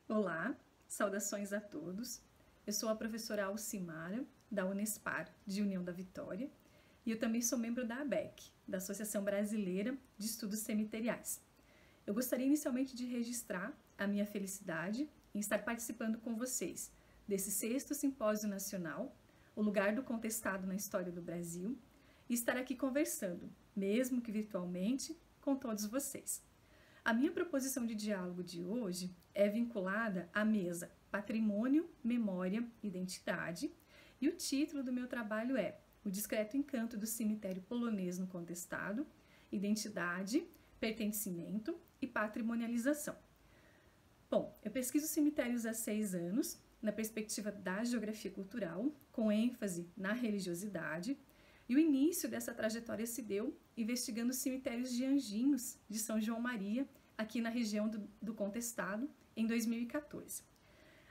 Olá, saudações a todos. Eu sou a professora Alcimara, da Unespar, de União da Vitória, e eu também sou membro da ABEC, da Associação Brasileira de Estudos Cemiteriais. Eu gostaria inicialmente de registrar a minha felicidade em estar participando com vocês desse 6º Simpósio Nacional, o lugar do contestado na história do Brasil, e estar aqui conversando, mesmo que virtualmente, com todos vocês. A minha proposição de diálogo de hoje é vinculada à mesa Patrimônio, Memória, Identidade, e o título do meu trabalho é O Discreto Encanto do Cemitério Polonês no Contestado, Identidade, Pertencimento e Patrimonialização. Bom, eu pesquiso cemitérios há 6 anos, na perspectiva da geografia cultural, com ênfase na religiosidade, e o início dessa trajetória se deu investigando os cemitérios de Anjinhos, de São João Maria, aqui na região do Contestado, em 2014.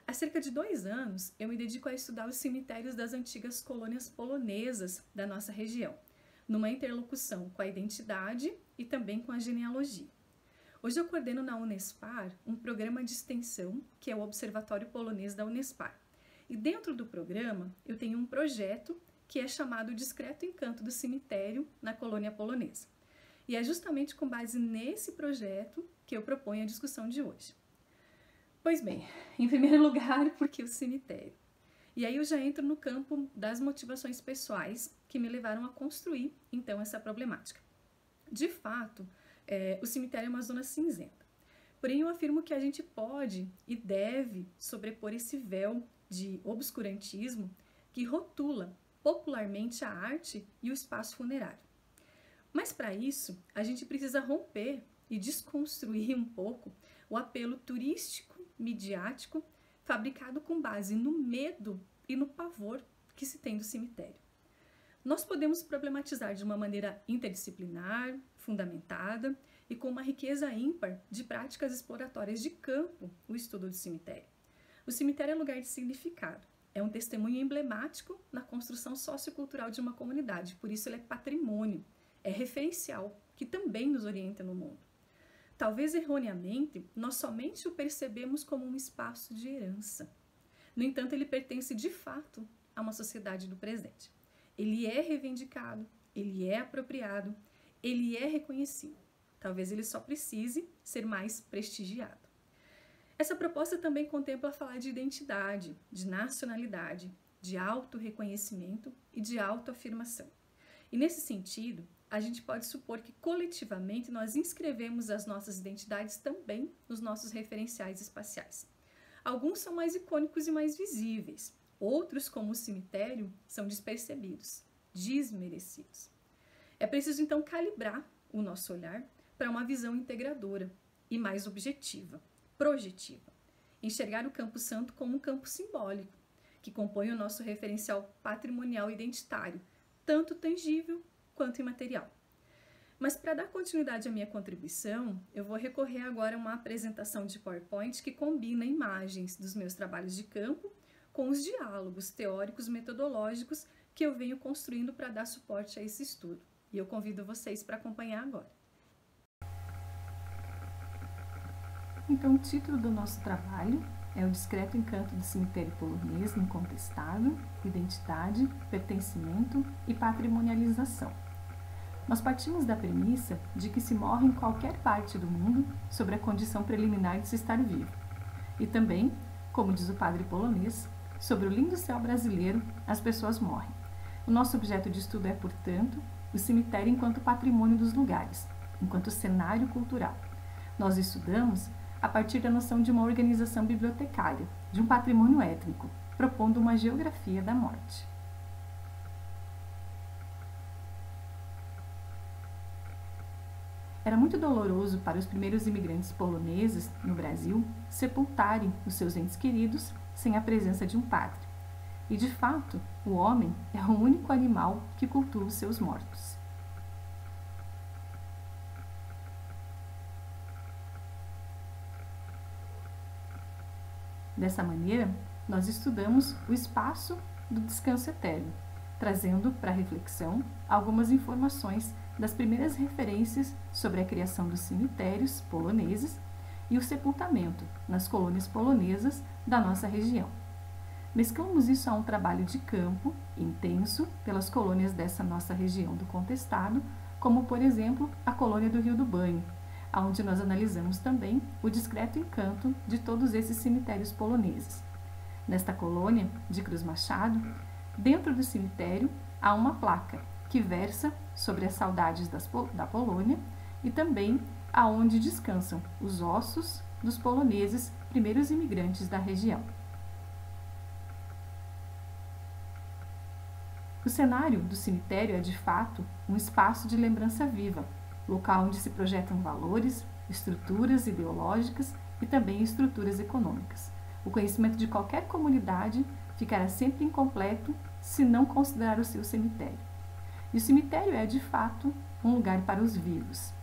Há cerca de 2 anos, eu me dedico a estudar os cemitérios das antigas colônias polonesas da nossa região, numa interlocução com a identidade e também com a genealogia. Hoje eu coordeno na Unespar um programa de extensão, que é o Observatório Polonês da Unespar. E dentro do programa, eu tenho um projeto que é chamado O Discreto Encanto do Cemitério na Colônia Polonesa. E é justamente com base nesse projeto que eu proponho a discussão de hoje. Pois bem, em primeiro lugar, porque o cemitério? E aí eu já entro no campo das motivações pessoais que me levaram a construir, então, essa problemática. De fato, o cemitério é uma zona cinzenta. Porém, eu afirmo que a gente pode e deve sobrepor esse véu de obscurantismo que rotula popularmente a arte e o espaço funerário. Mas para isso, a gente precisa romper e desconstruir um pouco o apelo turístico, midiático, fabricado com base no medo e no pavor que se tem do cemitério. Nós podemos problematizar de uma maneira interdisciplinar, fundamentada e com uma riqueza ímpar de práticas exploratórias de campo o estudo do cemitério. O cemitério é lugar de significado. É um testemunho emblemático na construção sociocultural de uma comunidade, por isso ele é patrimônio, é referencial, que também nos orienta no mundo. Talvez erroneamente, nós somente o percebemos como um espaço de herança. No entanto, ele pertence de fato a uma sociedade do presente. Ele é reivindicado, ele é apropriado, ele é reconhecido. Talvez ele só precise ser mais prestigiado. Essa proposta também contempla falar de identidade, de nacionalidade, de autorreconhecimento e de autoafirmação. E nesse sentido, a gente pode supor que coletivamente nós inscrevemos as nossas identidades também nos nossos referenciais espaciais. Alguns são mais icônicos e mais visíveis, outros, como o cemitério, são despercebidos, desmerecidos. É preciso então calibrar o nosso olhar para uma visão integradora e mais objetiva, projetiva. Enxergar o Campo Santo como um campo simbólico, que compõe o nosso referencial patrimonial identitário, tanto tangível quanto imaterial. Mas para dar continuidade à minha contribuição, eu vou recorrer agora a uma apresentação de PowerPoint que combina imagens dos meus trabalhos de campo com os diálogos teóricos metodológicos que eu venho construindo para dar suporte a esse estudo. E eu convido vocês para acompanhar agora. Então, o título do nosso trabalho é O Discreto Encanto do Cemitério Polonês no Contestado, Identidade, Pertencimento e Patrimonialização. Nós partimos da premissa de que se morre em qualquer parte do mundo sobre a condição preliminar de se estar vivo. E também, como diz o padre polonês, sobre o lindo céu brasileiro, as pessoas morrem. O nosso objeto de estudo é, portanto, o cemitério enquanto patrimônio dos lugares, enquanto cenário cultural. Nós estudamos a partir da noção de uma organização bibliotecária, de um patrimônio étnico, propondo uma geografia da morte. Era muito doloroso para os primeiros imigrantes poloneses no Brasil sepultarem os seus entes queridos sem a presença de um padre. E, de fato, o homem é o único animal que cultua os seus mortos. Dessa maneira, nós estudamos o espaço do descanso eterno, trazendo para a reflexão algumas informações das primeiras referências sobre a criação dos cemitérios poloneses e o sepultamento nas colônias polonesas da nossa região. Mesclamos isso a um trabalho de campo intenso pelas colônias dessa nossa região do contestado, como, por exemplo, a colônia do Rio do Banho, onde nós analisamos também o discreto encanto de todos esses cemitérios poloneses. Nesta colônia de Cruz Machado, dentro do cemitério, há uma placa que versa sobre as saudades da Polônia e também aonde descansam os ossos dos poloneses, primeiros imigrantes da região. O cenário do cemitério é, de fato, um espaço de lembrança viva, local onde se projetam valores, estruturas ideológicas e também estruturas econômicas. O conhecimento de qualquer comunidade ficará sempre incompleto se não considerar o seu cemitério. E o cemitério é, de fato, um lugar para os vivos.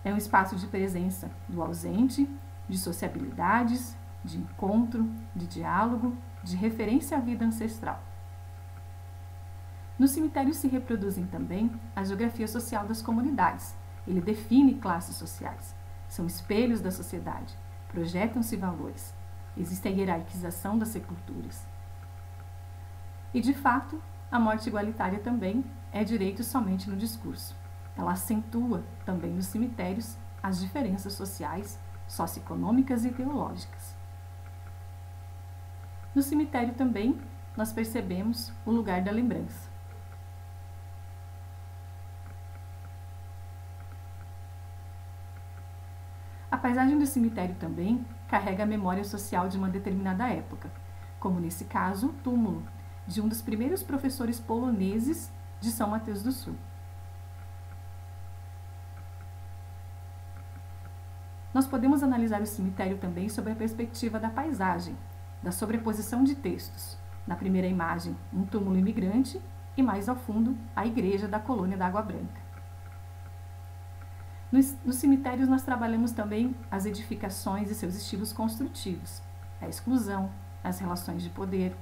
É um espaço de presença do ausente, de sociabilidades, de encontro, de diálogo, de referência à vida ancestral. No cemitério se reproduzem também a geografia social das comunidades. Ele define classes sociais. São espelhos da sociedade. Projetam-se valores. Existe a hierarquização das sepulturas. E, de fato, a morte igualitária também é direito somente no discurso. Ela acentua também nos cemitérios as diferenças sociais, socioeconômicas e ideológicas. No cemitério também nós percebemos o lugar da lembrança. A paisagem do cemitério também carrega a memória social de uma determinada época, como nesse caso o túmulo de um dos primeiros professores poloneses de São Mateus do Sul. Nós podemos analisar o cemitério também sob a perspectiva da paisagem, da sobreposição de textos. Na primeira imagem, um túmulo imigrante e mais ao fundo, a igreja da colônia da Água Branca. Nos cemitérios nós trabalhamos também as edificações e seus estilos construtivos, a exclusão, as relações de poder.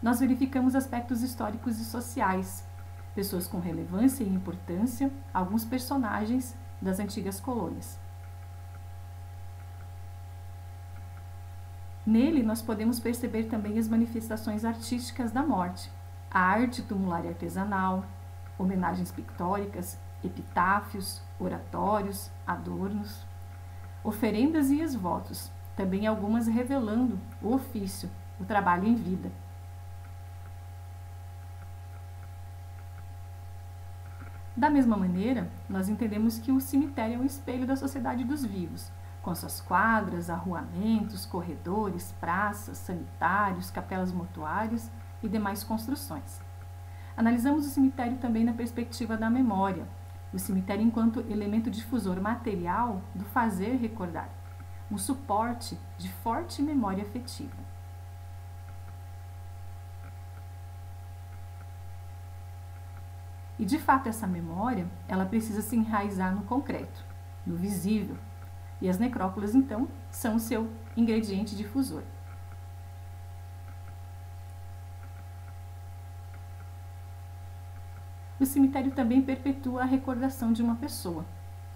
Nós verificamos aspectos históricos e sociais, pessoas com relevância e importância, alguns personagens das antigas colônias. Nele, nós podemos perceber também as manifestações artísticas da morte, a arte tumular e artesanal, homenagens pictóricas, epitáfios, oratórios, adornos, oferendas e exvotos, também algumas revelando o ofício, o trabalho em vida. Da mesma maneira, nós entendemos que o cemitério é um espelho da sociedade dos vivos, com suas quadras, arruamentos, corredores, praças, sanitários, capelas mortuárias e demais construções. Analisamos o cemitério também na perspectiva da memória, o cemitério enquanto elemento difusor material do fazer recordar, um suporte de forte memória afetiva. E, de fato, essa memória, ela precisa se enraizar no concreto, no visível. E as necrópolis, então, são o seu ingrediente difusor. O cemitério também perpetua a recordação de uma pessoa.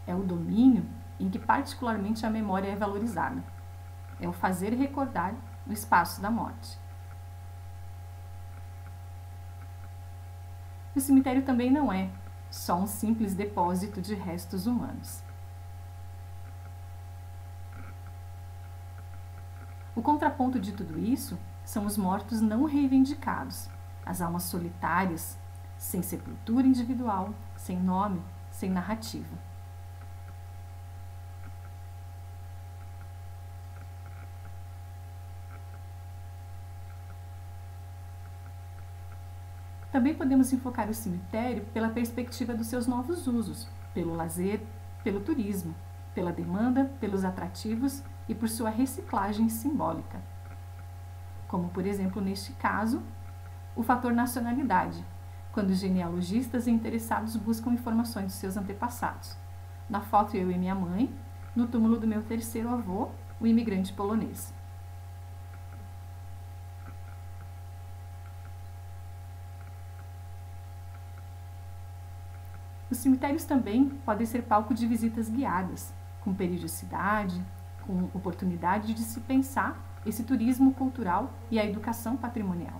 É o domínio em que particularmente a memória é valorizada. É o fazer recordar no espaço da morte. O cemitério também não é só um simples depósito de restos humanos. O contraponto de tudo isso são os mortos não reivindicados, as almas solitárias, sem sepultura individual, sem nome, sem narrativa. Também podemos enfocar o cemitério pela perspectiva dos seus novos usos, pelo lazer, pelo turismo, pela demanda, pelos atrativos e por sua reciclagem simbólica. Como, por exemplo, neste caso, o fator nacionalidade, quando genealogistas e interessados buscam informações dos seus antepassados. Na foto, eu e minha mãe, no túmulo do meu terceiro avô, o imigrante polonês. O Os cemitérios também podem ser palco de visitas guiadas, com periodicidade, com oportunidade de se pensar esse turismo cultural e a educação patrimonial.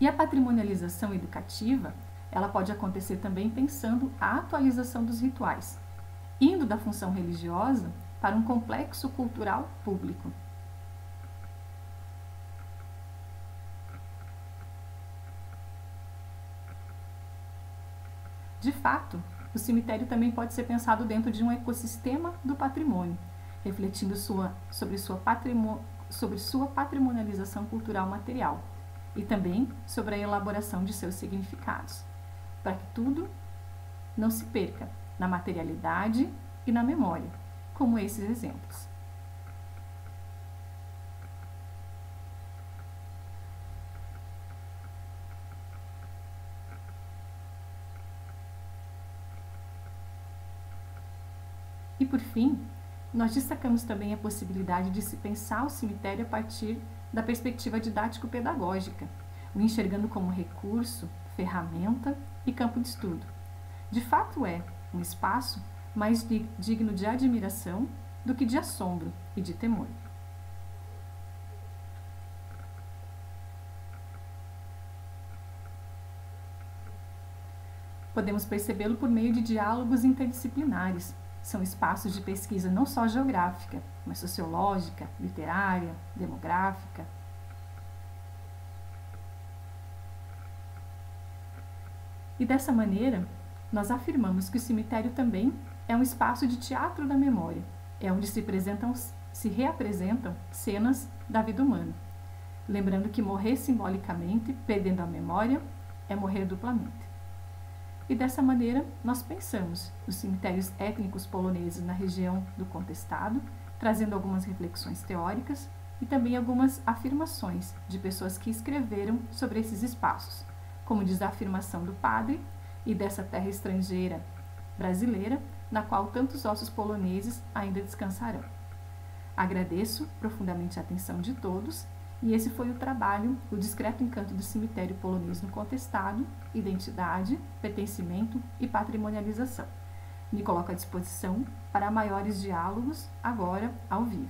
E a patrimonialização educativa, ela pode acontecer também pensando a atualização dos rituais, indo da função religiosa para um complexo cultural público. De fato, o cemitério também pode ser pensado dentro de um ecossistema do patrimônio, refletindo sobre sua patrimonialização cultural material e também sobre a elaboração de seus significados, para que tudo não se perca na materialidade e na memória, como esses exemplos. E por fim, nós destacamos também a possibilidade de se pensar o cemitério a partir da perspectiva didático-pedagógica, o enxergando como recurso, ferramenta e campo de estudo. De fato é um espaço mais digno de admiração do que de assombro e de temor. Podemos percebê-lo por meio de diálogos interdisciplinares. São espaços de pesquisa não só geográfica, mas sociológica, literária, demográfica. E dessa maneira, nós afirmamos que o cemitério também é um espaço de teatro da memória, é onde se reapresentam cenas da vida humana. Lembrando que morrer simbolicamente, perdendo a memória, é morrer duplamente. E dessa maneira, nós pensamos nos cemitérios étnicos poloneses na região do Contestado, trazendo algumas reflexões teóricas e também algumas afirmações de pessoas que escreveram sobre esses espaços, como diz a afirmação do padre e dessa terra estrangeira brasileira, na qual tantos ossos poloneses ainda descansarão. Agradeço profundamente a atenção de todos. E esse foi o trabalho, o discreto encanto do cemitério polonês no Contestado, identidade, pertencimento e patrimonialização. Me coloco à disposição para maiores diálogos, agora ao vivo.